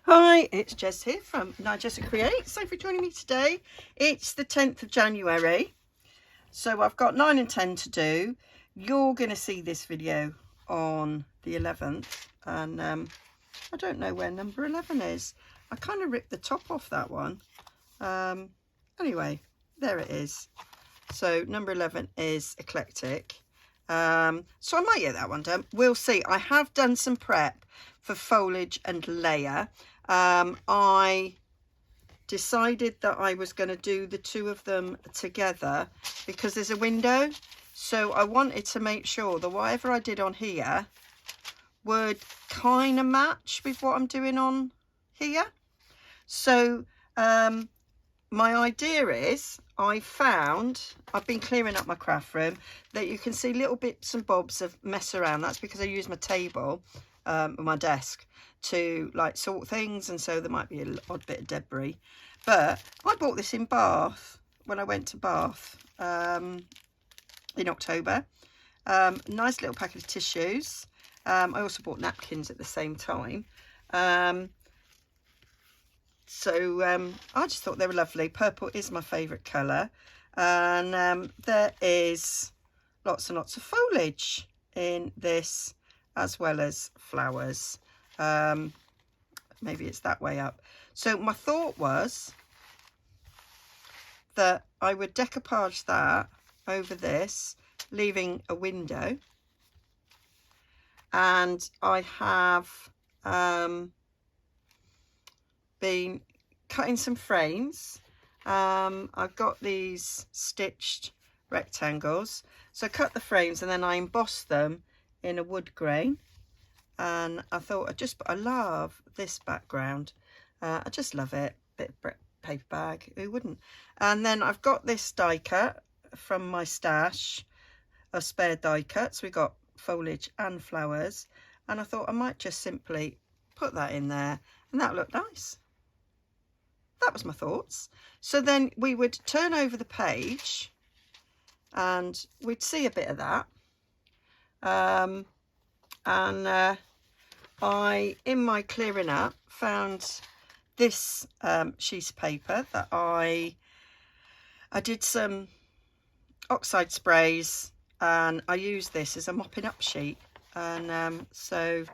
Hi, it's Jez here from Nigezza Creates. Thanks for joining me today. It's the 10th of January. So I've got 9 and 10 to do. You're going to see this video on the 11th. And I don't know where number 11 is. I kind of ripped the top off that one. Anyway, there it is. So number 11 is eclectic. So I might get that one done. We'll see. I have done some prep for foliage and layer. I decided that I was going to do the two of them together because there's a window. So I wanted to make sure that whatever I did on here would kind of match with what I'm doing on here. So my idea is I've been clearing up my craft room, that you can see little bits and bobs of mess around. That's because I use my table, my desk, to like sort things, and so there might be an odd bit of debris. But I bought this in Bath when I went to Bath in October. Nice little packet of tissues. I also bought napkins at the same time. So I just thought they were lovely. Purple is my favourite colour. And there is lots and lots of foliage in this, as well as flowers. Maybe it's that way up. So my thought was that I would decoupage that over this, leaving a window. And I have been cutting some frames. I've got these stitched rectangles, so I cut the frames and then I embossed them in a wood grain. And I thought I love this background. I just love it. Bit of paper bag, who wouldn't? And then I've got this die cut from my stash of spare die cuts. We got foliage and flowers, and I thought I might just simply put that in there, and that looked nice. That was my thoughts. So then we would turn over the page and we'd see a bit of that. I, in my clearing up, found this sheet of paper that I did some oxide sprays, and I used this as a mopping up sheet. And so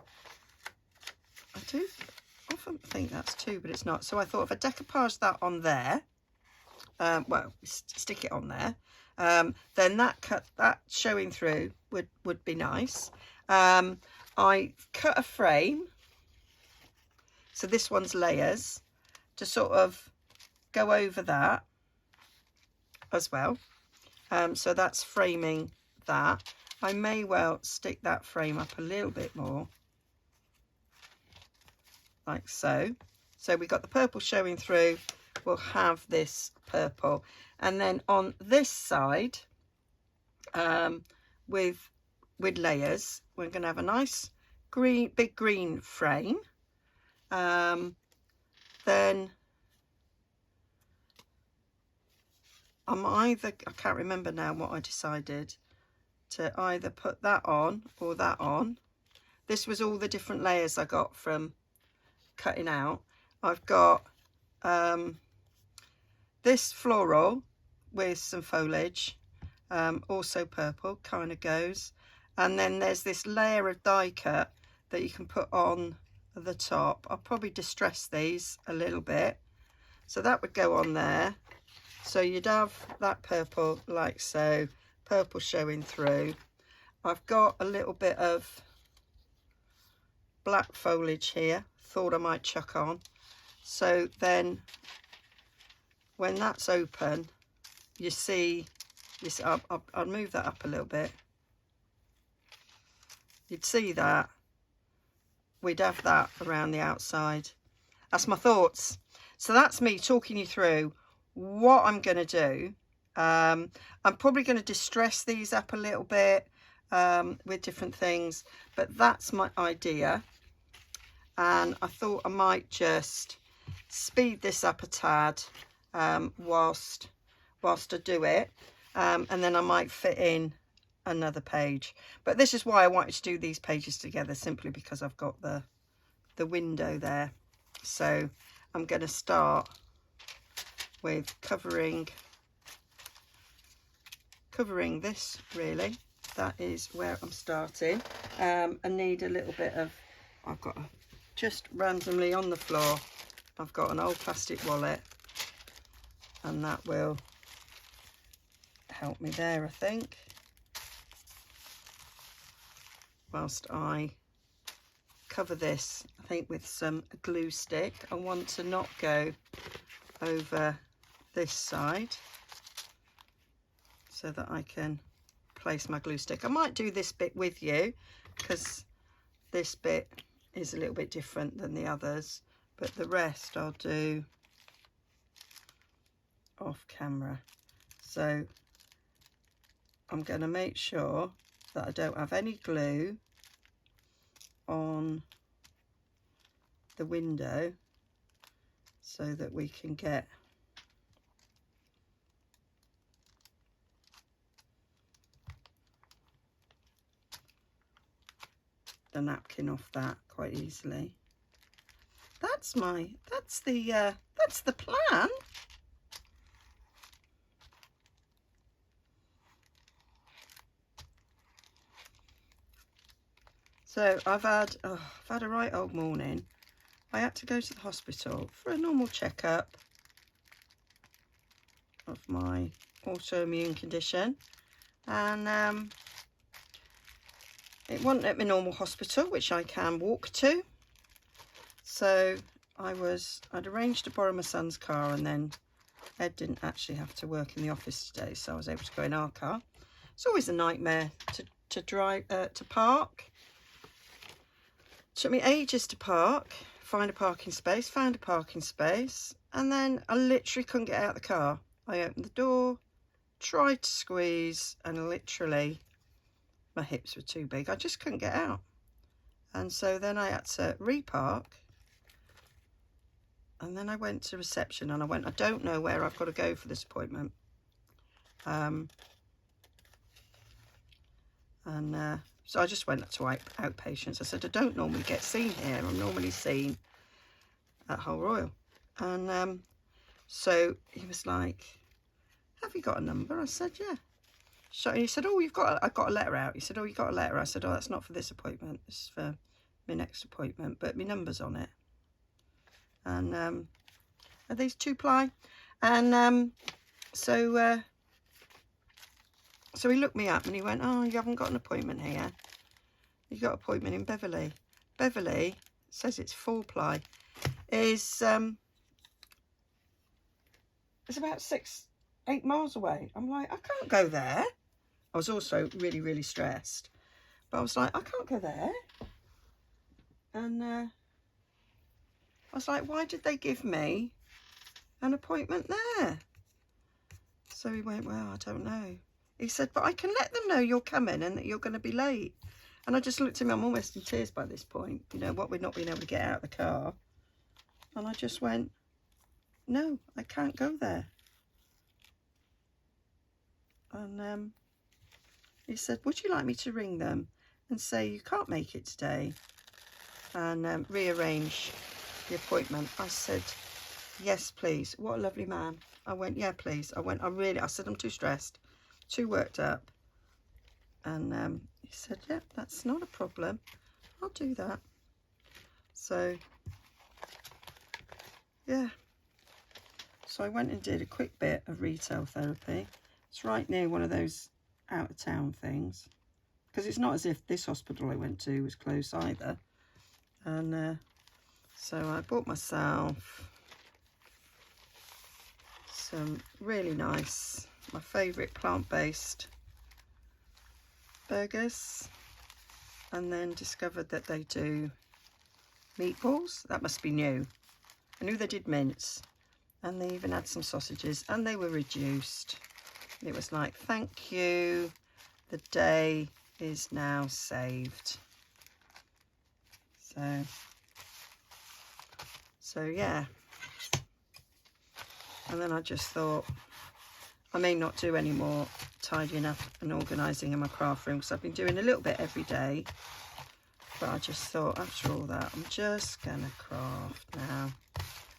I do often think that's 2, but it's not. So I thought if I decoupage that on there, well, stick it on there, then that showing through would be nice. I cut a frame, so this one's layers, to sort of go over that as well. So that's framing that. I may well stick that frame up a little bit more, like so. So we got the purple showing through. We'll have this purple, and then on this side, with layers, we're going to have a nice big green frame. Then I can't remember now what I decided, to either put that on or that on. This was all the different layers I got from cutting out. I've got this floral with some foliage, also purple, kind of goes. And then there's this layer of die cut that you can put on the top. I'll probably distress these a little bit, so that would go on there. So you'd have that purple like so, purple showing through. I've got a little bit of black foliage here, thought I might chuck on. So then when that's open, you see I'll move that up a little bit. You'd see that. We'd have that around the outside. That's my thoughts. So that's me talking you through what I'm going to do. I'm probably going to distress these up a little bit with different things, but that's my idea. And I thought I might just speed this up a tad whilst I do it, and then I might fit in another page. But this is why I wanted to do these pages together, simply because I've got the window there. So I'm going to start with covering this, really. That is where I'm starting. I need a little bit of, I've got just randomly on the floor, I've got an old plastic wallet, and that will help me there, I think, whilst I cover this, I think, with some glue stick. I want to not go over this side so that I can place my glue stick. I might do this bit with you because this bit is a little bit different than the others, but the rest I'll do off camera. So I'm going to make sure that I don't have any glue on the window so that we can get the napkin off that quite easily. That's the plan. So I've had a right old morning. I had to go to the hospital for a normal checkup of my autoimmune condition, and it wasn't at my normal hospital, which I can walk to. So I'd arranged to borrow my son's car, and then Ed didn't actually have to work in the office today, so I was able to go in our car. It's always a nightmare to drive, to park. Took me ages to park, find a parking space, found a parking space, and then I literally couldn't get out of the car. I opened the door, tried to squeeze, and literally my hips were too big. I just couldn't get out. And so then I had to repark. And then I went to reception and I went, I don't know where I've got to go for this appointment. So I just went to outpatients. I said, I don't normally get seen here. I'm normally seen at Hull Royal. And so he was like, have you got a number? I said, yeah. So he said, oh, I got a letter out. He said, oh, you got a letter? I said, oh, that's not for this appointment. This is for my next appointment, but my number's on it. And are these 2-ply? And so he looked me up and he went, oh, you haven't got an appointment here. You've got an appointment in Beverley. Beverley says it's 4-ply. It's about 6-8 miles away. I'm like, I can't go there. I was also really, really stressed. But I was like, I can't go there. And I was like, why did they give me an appointment there? So he went, well, I don't know. He said, but I can let them know you're coming and that you're going to be late. And I just looked at him, I'm almost in tears by this point, you know, what with not being able to get out of the car. And I just went, no, I can't go there. And he said, would you like me to ring them and say you can't make it today and rearrange the appointment? I said, yes, please. What a lovely man. I went, yeah, please. I said, I'm too stressed, too worked up. And he said, yeah, that's not a problem. I'll do that. So, yeah. So I went and did a quick bit of retail therapy. It's right near one of those out of town things, because it's not as if this hospital I went to was close either. And so I bought myself some really nice, my favourite plant-based burgers, and then discovered that they do meatballs. That must be new. I knew they did mince, and they even had some sausages, and they were reduced. It was like, thank you, the day is now saved. So yeah. And then I just thought, I may not do any more tidying up and organising in my craft room, because I've been doing a little bit every day. But I just thought, after all that, I'm just going to craft now.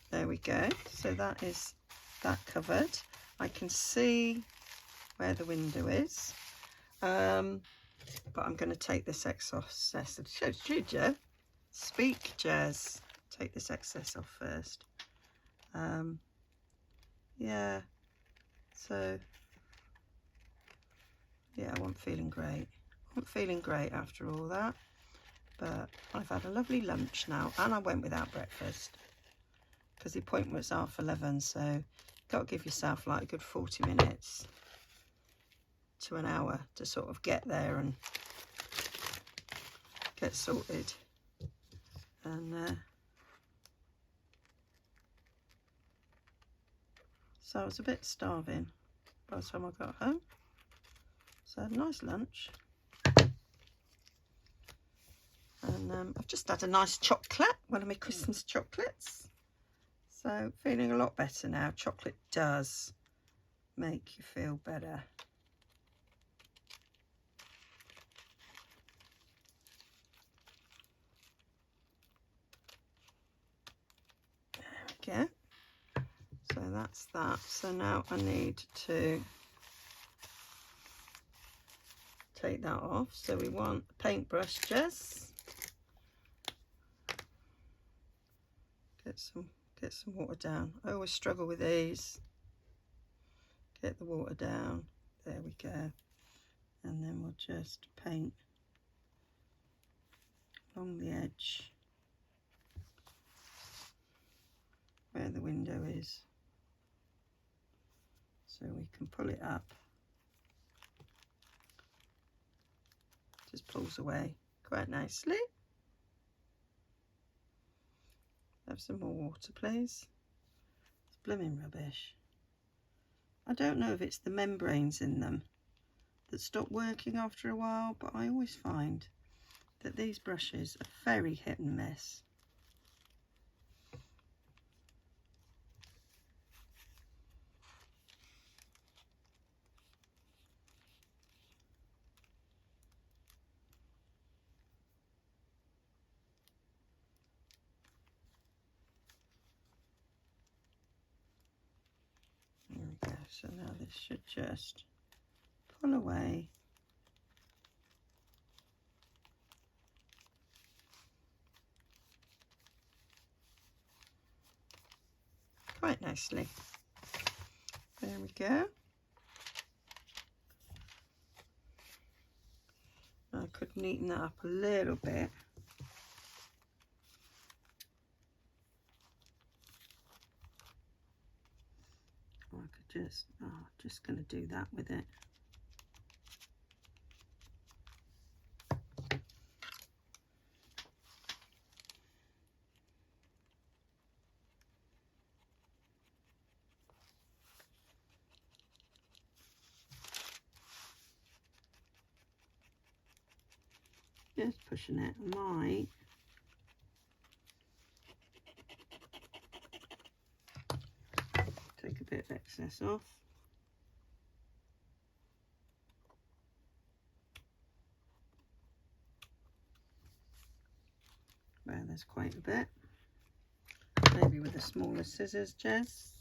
There we go. So that is that covered. I can see where the window is. But I'm going to take this excess. Should you? Speak, Jez. Take this excess off first. Yeah. So, yeah, I wasn't feeling great. I wasn't feeling great after all that. But I've had a lovely lunch now, and I went without breakfast because the appointment was 11:30. So, you've got to give yourself like a good 40 minutes to an hour to sort of get there and get sorted. And so I was a bit starving by the time I got home. So I had a nice lunch. And I've just had a nice chocolate, one of my Christmas chocolates. So feeling a lot better now. Chocolate does make you feel better. There we go. So that's that. So now I need to take that off. So we want a paintbrush, Jess. Get some water down. I always struggle with these. Get the water down. There we go. And then we'll just paint along the edge where the window is, so we can pull it up. Just pulls away quite nicely. Have some more water, please. It's blooming rubbish. I don't know if it's the membranes in them that stop working after a while, but I always find that these brushes are very hit and miss. There we go. So now this should just pull away. Quite nicely. There we go. I could neaten that up a little bit. Or I could just going to do that with it. Just pushing it. I might take a bit of excess off. Where there's quite a bit. Maybe with the smaller scissors, Jess.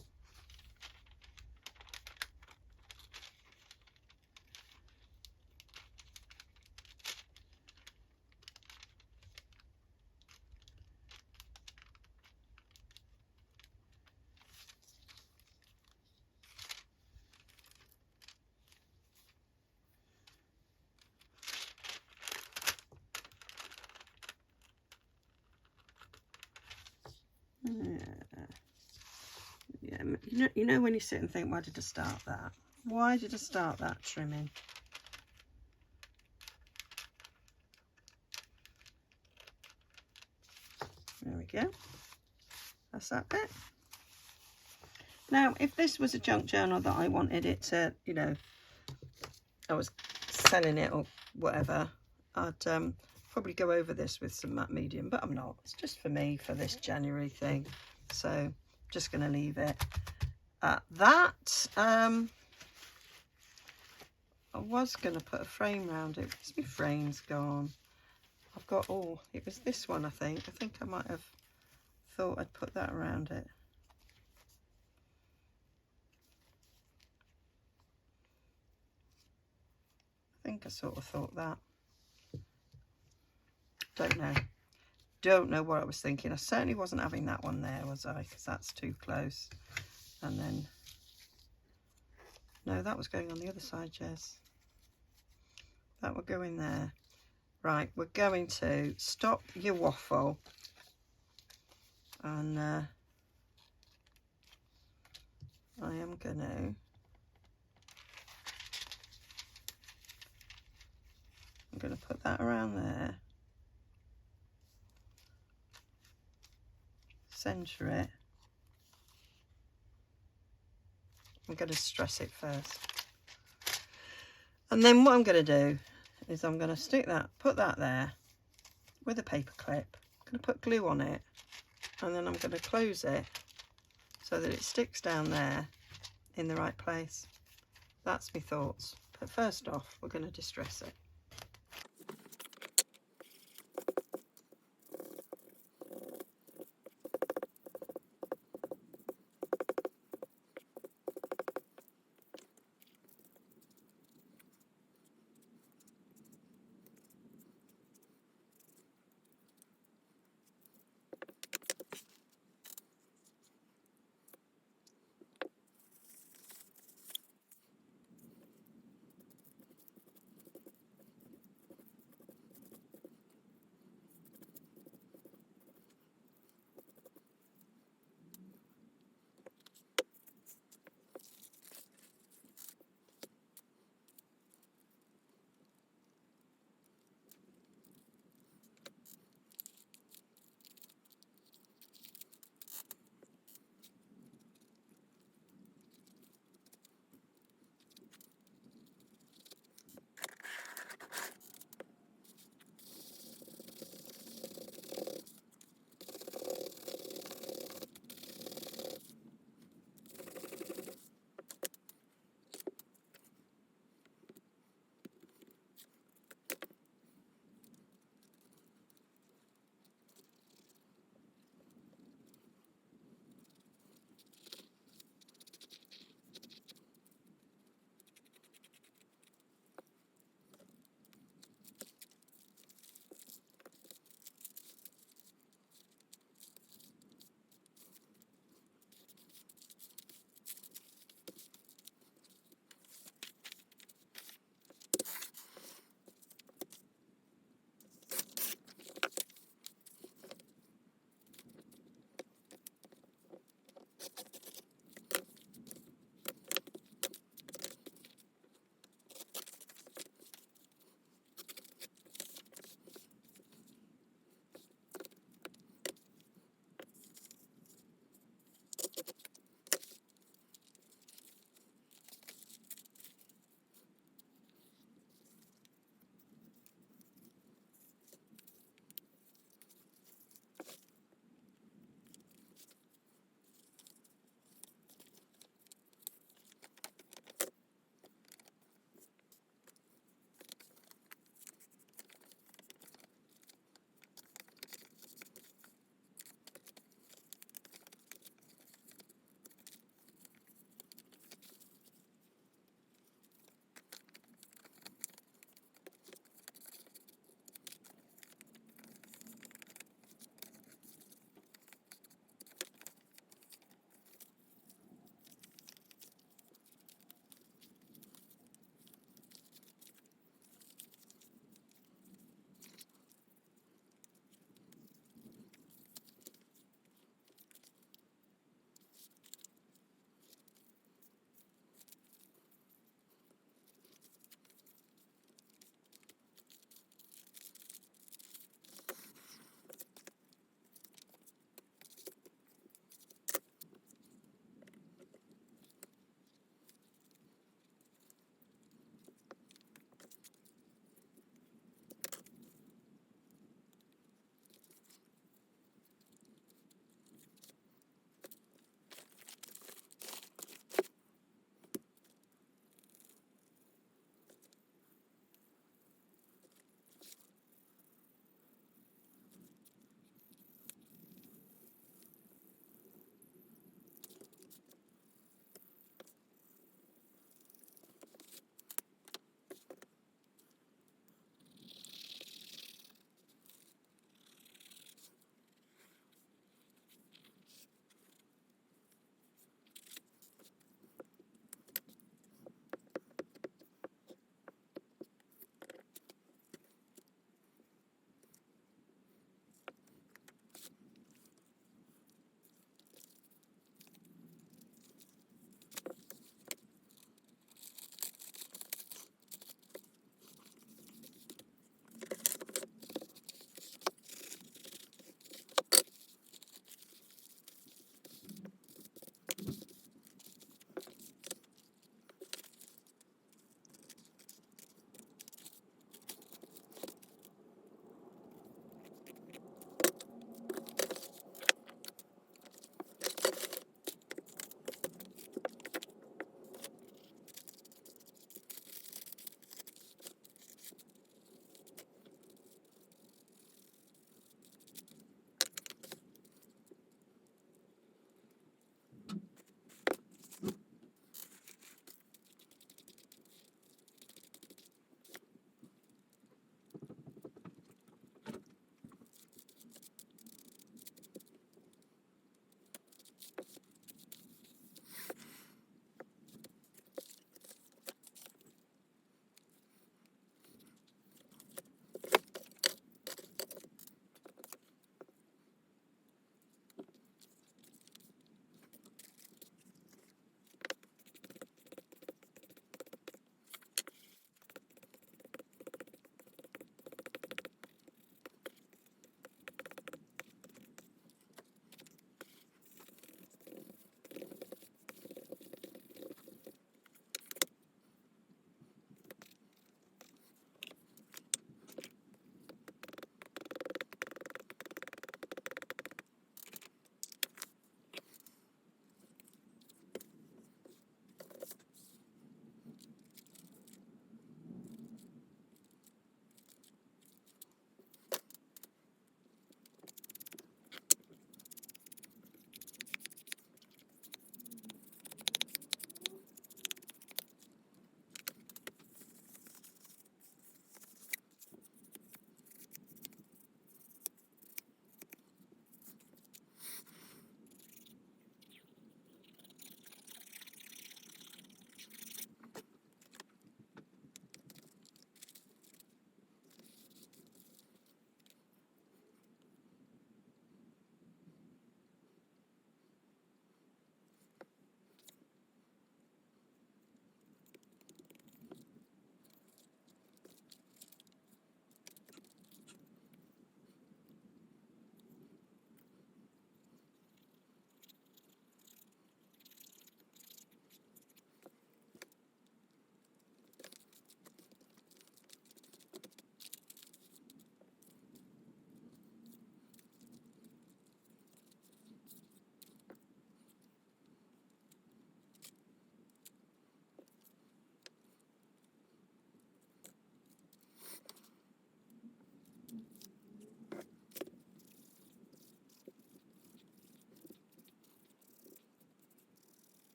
Yeah, you know when you sit and think, why did I start that? Why did I start that trimming? There we go. That's that bit. Now, if this was a junk journal that I wanted it to, you know, I was selling it or whatever, I'd probably go over this with some matte medium, but I'm not. It's just for me for this January thing. So I'm just going to leave it at that. I was going to put a frame around it because my frame's gone. I I've got, oh, it was this one, I think. I think I might have thought I'd put that around it. I think I sort of thought that. Don't know. Don't know what I was thinking. I certainly wasn't having that one there, was I? Because that's too close. And then, no, that was going on the other side, Jez. That would go in there. Right, we're going to stop your waffle. And I am going to... I'm going to put that around there. Centre it. I'm going to stress it first. And then what I'm going to do is I'm going to stick that, put that there with a paper clip. I'm going to put glue on it, and then I'm going to close it so that it sticks down there in the right place. That's my thoughts. But first off, we're going to distress it.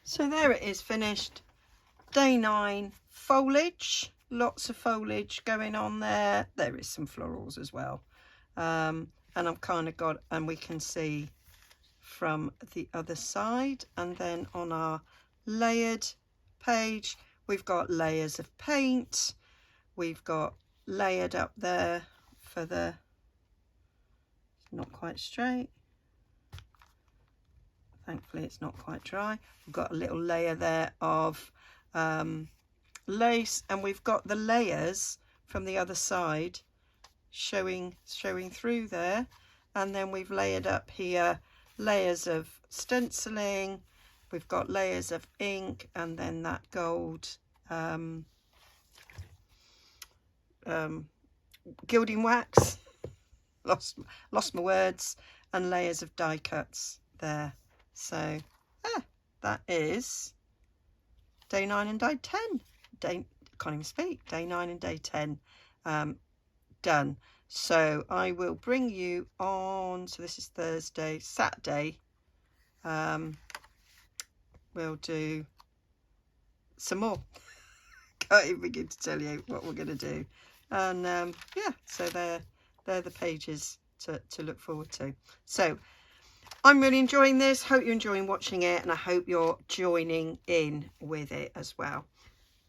So there it is, finished. Day 9 foliage, lots of foliage going on there. There is some florals as well, and I've kind of got, and we can see from the other side. And then on our layered page, we've got layers of paint. We've got layered up there for the, not quite straight, thankfully it's not quite dry. We've got a little layer there of lace, and we've got the layers from the other side showing through there. And then we've layered up here layers of stenciling, we've got layers of ink, and then that gold gilding wax, lost my words, and layers of die cuts there. So that is day 9 and day 10. Can't even speak. Day 9 and day 10 done. So I will bring you on, so this is Thursday, Saturday, we'll do some more. Can't even begin to tell you what we're going to do. And yeah, so they're the pages to look forward to. So I'm really enjoying this. Hope you're enjoying watching it, and I hope you're joining in with it as well.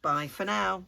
Bye for now.